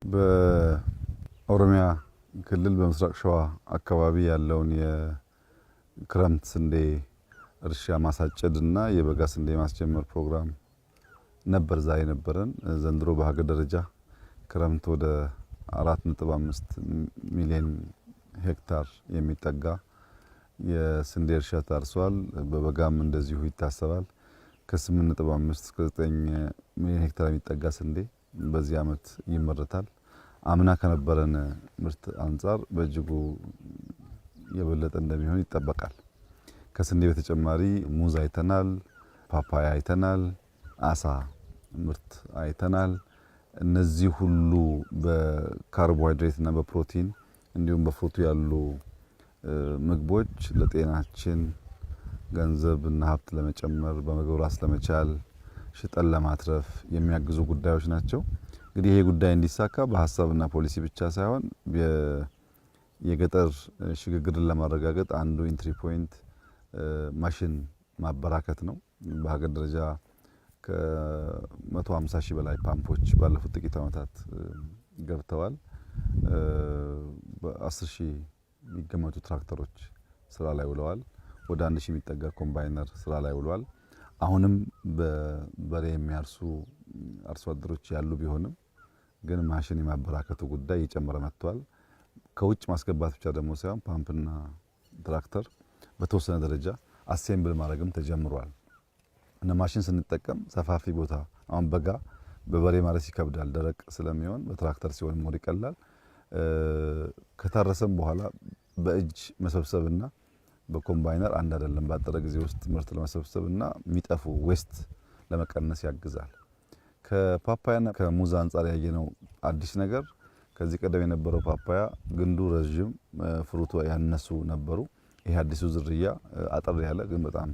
በኦሮሚያ ክልል በምስራቅ ሸዋ አካባቢ ያለውን የክረምት ስንዴ እርሻ ማሳጨድና የበጋ ስንዴ ማስጀመር ፕሮግራም ነበር ዛሬ ነበረን። ዘንድሮ በሀገር ደረጃ ክረምት ወደ 4.5 ሚሊዮን ሄክታር የሚጠጋ የስንዴ እርሻ ታርሷል። በበጋም እንደዚሁ ይታሰባል። ከ8.5 እስከ 9 ሚሊዮን ሄክታር የሚጠጋ ስንዴ በዚህ አመት ይመረታል። አምና ከነበረን ምርት አንጻር በእጅጉ የበለጠ እንደሚሆን ይጠበቃል። ከስንዴ በተጨማሪ ሙዝ አይተናል፣ ፓፓያ አይተናል፣ አሳ ምርት አይተናል። እነዚህ ሁሉ በካርቦሃይድሬት እና በፕሮቲን እንዲሁም በፍሩቱ ያሉ ምግቦች ለጤናችን ገንዘብ እና ሀብት ለመጨመር በምግብ ራስ ለመቻል ሽጠን ለማትረፍ የሚያግዙ ጉዳዮች ናቸው። እንግዲህ ይሄ ጉዳይ እንዲሳካ በሀሳብና ፖሊሲ ብቻ ሳይሆን የገጠር ሽግግርን ለማረጋገጥ አንዱ ኢንትሪ ፖይንት ማሽን ማበራከት ነው። በሀገር ደረጃ ከ150 ሺህ በላይ ፓምፖች ባለፉት ጥቂት ዓመታት ገብተዋል። በ10 ሺህ የሚገመቱ ትራክተሮች ስራ ላይ ውለዋል። ወደ 1 ሺህ የሚጠጋ ኮምባይነር ስራ ላይ ውለዋል። አሁንም በበሬ የሚያርሱ አርሶ አደሮች ያሉ ቢሆንም ግን ማሽን የማበራከቱ ጉዳይ እየጨመረ መጥቷል። ከውጭ ማስገባት ብቻ ደግሞ ሳይሆን ፓምፕና ትራክተር በተወሰነ ደረጃ አሴምብል ማድረግም ተጀምሯል። እና ማሽን ስንጠቀም ሰፋፊ ቦታ አሁን በጋ በበሬ ማረስ ይከብዳል፣ ደረቅ ስለሚሆን በትራክተር ሲሆን ሞር ይቀላል። ከታረሰም በኋላ በእጅ መሰብሰብና በኮምባይነር አንድ አይደለም። ባጠረ ጊዜ ውስጥ ምርት ለመሰብሰብና የሚጠፉ ዌስት ለመቀነስ ያግዛል። ከፓፓያና ከሙዝ አንጻር ያየነው አዲስ ነገር ከዚህ ቀደም የነበረው ፓፓያ ግንዱ ረጅም ፍሩቱ ያነሱ ነበሩ። ይሄ አዲሱ ዝርያ አጠር ያለ ግን በጣም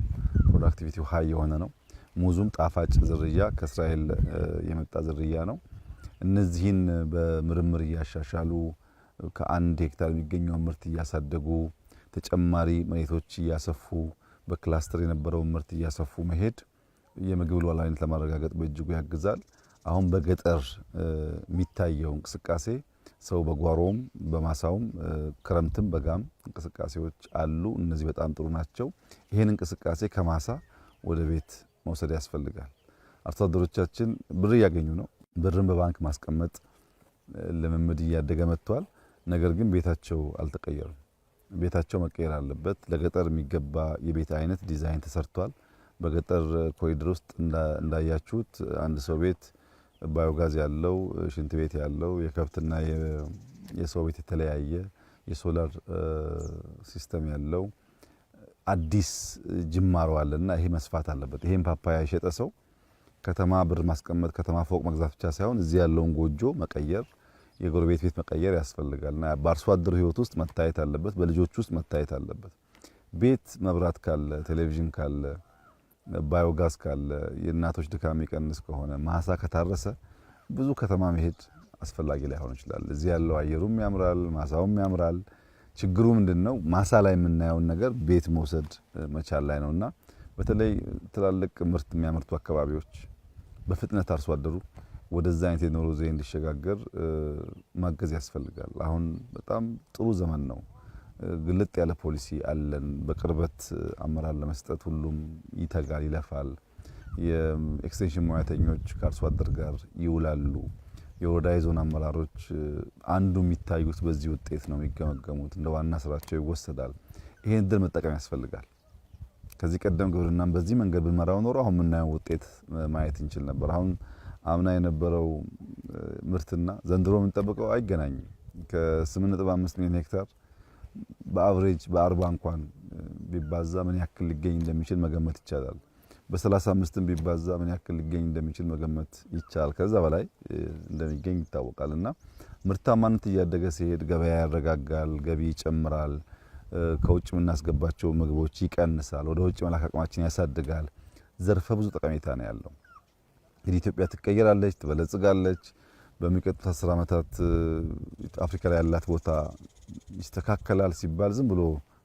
ፕሮዳክቲቪቲው ሃይ የሆነ ነው። ሙዙም ጣፋጭ ዝርያ ከእስራኤል የመጣ ዝርያ ነው። እነዚህን በምርምር እያሻሻሉ ከ1 ሄክታር የሚገኘው ምርት እያሳደጉ ተጨማሪ መሬቶች እያሰፉ በክላስተር የነበረውን ምርት እያሰፉ መሄድ የምግብ ሉዓላዊነት ለማረጋገጥ በእጅጉ ያግዛል። አሁን በገጠር የሚታየው እንቅስቃሴ ሰው በጓሮም በማሳውም ክረምትም በጋም እንቅስቃሴዎች አሉ። እነዚህ በጣም ጥሩ ናቸው። ይሄን እንቅስቃሴ ከማሳ ወደ ቤት መውሰድ ያስፈልጋል። አርሶ አደሮቻችን ብር እያገኙ ነው። ብርን በባንክ ማስቀመጥ ልምምድ እያደገ መጥቷል። ነገር ግን ቤታቸው አልተቀየሩም። ቤታቸው መቀየር አለበት። ለገጠር የሚገባ የቤት አይነት ዲዛይን ተሰርቷል። በገጠር ኮሪደር ውስጥ እንዳያችሁት አንድ ሰው ቤት ባዮጋዝ ያለው፣ ሽንት ቤት ያለው፣ የከብትና የሰው ቤት የተለያየ የሶላር ሲስተም ያለው አዲስ ጅማሮ አለና ይሄ መስፋት አለበት። ይሄን ፓፓያ የሸጠ ሰው ከተማ ብር ማስቀመጥ ከተማ ፎቅ መግዛት ብቻ ሳይሆን እዚህ ያለውን ጎጆ መቀየር የጎረቤት ቤት መቀየር ያስፈልጋልና በአርሶ አደሩ ህይወት ውስጥ መታየት አለበት። በልጆች ውስጥ መታየት አለበት። ቤት መብራት ካለ፣ ቴሌቪዥን ካለ፣ ባዮጋዝ ካለ፣ የእናቶች ድካም የሚቀንስ ከሆነ፣ ማሳ ከታረሰ ብዙ ከተማ መሄድ አስፈላጊ ላይሆን ይችላል። እዚህ ያለው አየሩም ያምራል፣ ማሳውም ያምራል። ችግሩ ምንድነው? ማሳ ላይ የምናየውን ነገር ቤት መውሰድ መቻል ላይ ነውና በተለይ ትላልቅ ምርት የሚያመርቱ አካባቢዎች በፍጥነት አርሶ አደሩ ወደዛ አይነት የኑሮ ዘይቤ እንዲሸጋገር ማገዝ ያስፈልጋል። አሁን በጣም ጥሩ ዘመን ነው። ግልጥ ያለ ፖሊሲ አለን። በቅርበት አመራር ለመስጠት ሁሉም ይተጋል፣ ይለፋል። የኤክስቴንሽን ሙያተኞች ከአርሶ አደር ጋር ይውላሉ። የወረዳ ዞን አመራሮች አንዱ የሚታዩት በዚህ ውጤት ነው የሚገመገሙት፣ እንደ ዋና ስራቸው ይወሰዳል። ይሄን እድል መጠቀም ያስፈልጋል። ከዚህ ቀደም ግብርናን በዚህ መንገድ ብንመራው ኖሮ አሁን የምናየው ውጤት ማየት እንችል ነበር። አሁን አምና የነበረው ምርትና ዘንድሮ የምንጠብቀው አይገናኝም። ከ8.5 ሚሊዮን ሄክታር በአቨሬጅ በ40 እንኳን ቢባዛ ምን ያክል ሊገኝ እንደሚችል መገመት ይቻላል። በ35ም ቢባዛ ምን ያክል ሊገኝ እንደሚችል መገመት ይቻላል። ከዛ በላይ እንደሚገኝ ይታወቃልና ምርታማነት እያደገ ሲሄድ ገበያ ያረጋጋል፣ ገቢ ይጨምራል፣ ከውጭ የምናስገባቸው ምግቦች ይቀንሳል፣ ወደ ውጭ መላክ አቅማችን ያሳድጋል። ዘርፈ ብዙ ጠቀሜታ ነው ያለው። እንግዲህ ኢትዮጵያ ትቀየራለች፣ ትበለጽጋለች። በሚቀጥሉት 10 ዓመታት አፍሪካ ላይ ያላት ቦታ ይስተካከላል ሲባል ዝም ብሎ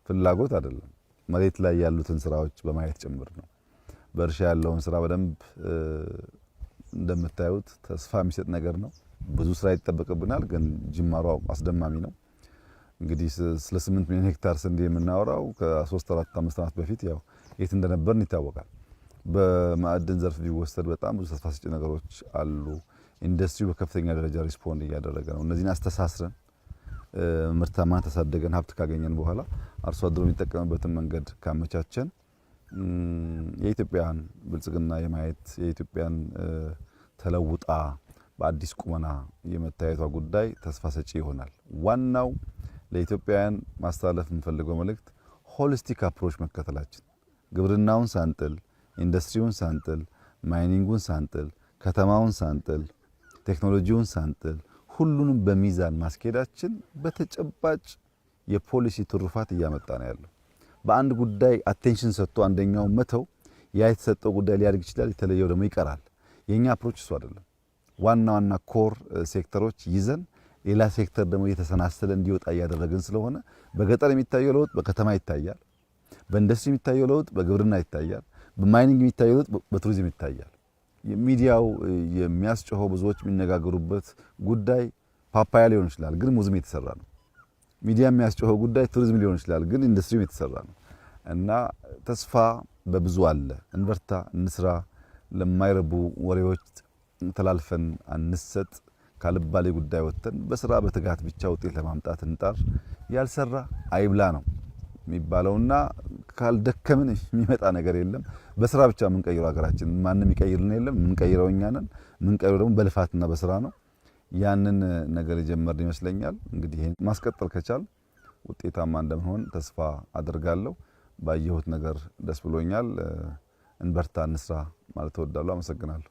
ፍላጎት አይደለም። መሬት ላይ ያሉትን ስራዎች በማየት ጭምር ነው። በእርሻ ያለውን ስራ በደንብ እንደምታዩት ተስፋ የሚሰጥ ነገር ነው። ብዙ ስራ ይጠበቅብናል፣ ግን ጅማሮ አስደማሚ ነው። እንግዲህ ስለ 8 ሚሊዮን ሄክታር ስንዴ የምናወራው ከ3 4 5 ዓመት በፊት ያው የት እንደነበርን ይታወቃል። በማዕድን ዘርፍ ቢወሰድ በጣም ብዙ ተስፋ ሰጪ ነገሮች አሉ። ኢንዱስትሪው በከፍተኛ ደረጃ ሪስፖንድ እያደረገ ነው። እነዚህን አስተሳስረን ምርታማን ተሳደገን ሀብት ካገኘን በኋላ አርሶ አደሩ የሚጠቀምበትን መንገድ ካመቻቸን የኢትዮጵያን ብልጽግና የማየት የኢትዮጵያን ተለውጣ በአዲስ ቁመና የመታየቷ ጉዳይ ተስፋ ሰጪ ይሆናል። ዋናው ለኢትዮጵያውያን ማስተላለፍ የምንፈልገው መልእክት ሆሊስቲክ አፕሮች መከተላችን፣ ግብርናውን ሳንጥል፣ ኢንዱስትሪውን ሳንጥል፣ ማይኒንጉን ሳንጥል፣ ከተማውን ሳንጥል፣ ቴክኖሎጂውን ሳንጥል ሁሉንም በሚዛን ማስኬዳችን በተጨባጭ የፖሊሲ ትሩፋት እያመጣ ነው ያለው። በአንድ ጉዳይ አቴንሽን ሰጥቶ አንደኛው መተው ያ የተሰጠው ጉዳይ ሊያድግ ይችላል፣ የተለየው ደግሞ ይቀራል። የኛ አፕሮች እሱ አይደለም። ዋና ዋና ኮር ሴክተሮች ይዘን ሌላ ሴክተር ደግሞ እየተሰናሰለ እንዲወጣ እያደረግን ስለሆነ በገጠር የሚታየው ለውጥ በከተማ ይታያል፣ በኢንዱስትሪ የሚታየው ለውጥ በግብርና ይታያል፣ በማይኒንግ የሚታየው ለውጥ በቱሪዝም ይታያል። ሚዲያው የሚያስጨሆው ብዙዎች የሚነጋገሩበት ጉዳይ ፓፓያ ሊሆን ይችላል፣ ግን ሙዝም የተሰራ ነው። ሚዲያ የሚያስጨሆው ጉዳይ ቱሪዝም ሊሆን ይችላል፣ ግን ኢንዱስትሪም የተሰራ ነው። እና ተስፋ በብዙ አለ። እንበርታ፣ እንስራ። ለማይረቡ ወሬዎች ተላልፈን አንሰጥ። ካልባሌ ጉዳይ ወጥተን በስራ በትጋት ብቻ ውጤት ለማምጣት እንጣር። ያልሰራ አይብላ ነው የሚባለውና ካልደከምን የሚመጣ ነገር የለም። በስራ ብቻ የምንቀይረው ሀገራችን ማንም ይቀይርልን የለም። የምንቀይረው እኛ ነን። የምንቀይረው ደግሞ በልፋትና በስራ ነው። ያንን ነገር የጀመርን ይመስለኛል። እንግዲህ ይሄን ማስቀጠል ከቻል ውጤታማ እንደምንሆን ተስፋ አደርጋለሁ። ባየሁት ነገር ደስ ብሎኛል። እንበርታ፣ እንስራ ማለት እወዳለሁ። አመሰግናለሁ።